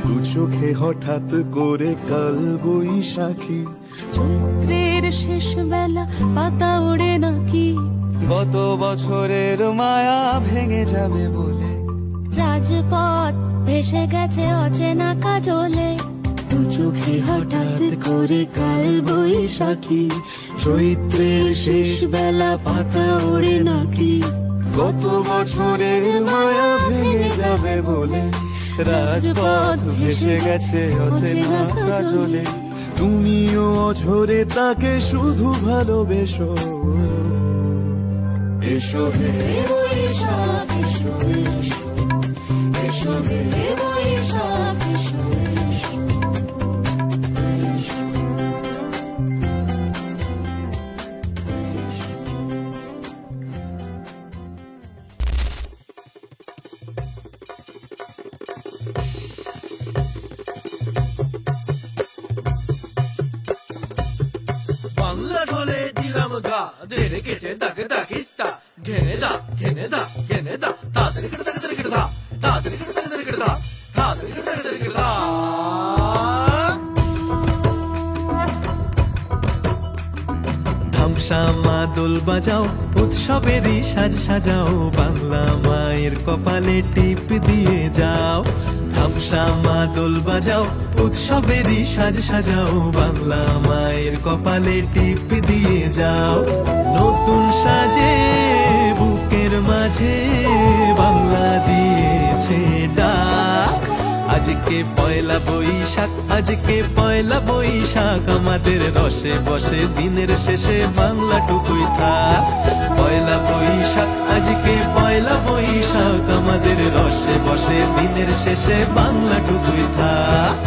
দু চোখে হঠাৎ করে কাল বৈশাখী, চৈত্রের শেষ বেলা পাতা ওড়ে নাকি, গত বছরের মায়া ভেঙে যাবে বলে, রাজপথ ভেসে গেছে অচেনা কাজলে, দু চোখে হঠাৎ করে কাল বৈশাখী, চৈত্রের শেষ বেলা পাতা ওড়ে নাকি, গত বছরের মায়া ভেঙে যাবে বলে, রাজপথ ভেসে গেছে অচেনা কাজলে, তুমিও অঝরে তাকে শুধু ভালোবেসো। এসো হে বৈশাখ এসো এসো, এসো হে বৈশাখ এসো এসো। বাংলা ঢোলে দিলাম গা, ধেরে কেটে দাগে দাগিতা, ঘেনে দা ঘেনে দা ঘেনে দা, তাড়াতাড়ি কেটে দাগে দাগে কেটে দা, তাড়াতাড়ি কেটে দাগে দাগে কেটে দা, তাড়াতাড়ি কেটে দাগে দাগে কেটে দা। ধামসা মা দোল বাজাও, উৎসবেরই সাজ সাজাও, বাংলা মায়ের কপালে টিপ দিয়ে যাও। ধামসা মা দোল বাজাও, উৎসবেরই সাজ সাজাও, বাংলা মায়ের কপালে টিপ দিয়ে যাও। নতুন সাজে বুকের মাঝে বাংলা দিয়েছে ডাক, আজকে পয়লা বৈশাখ, আজকে পয়লা বৈশাখ, আমাদের রসে বসে দিনের শেষে বাংলাটুকুই থাক। পয়লা বৈশাখ, আজকে পয়লা বৈশাখ, আমাদের রসে বসে দিনের শেষে বাংলাটুকুই থাক।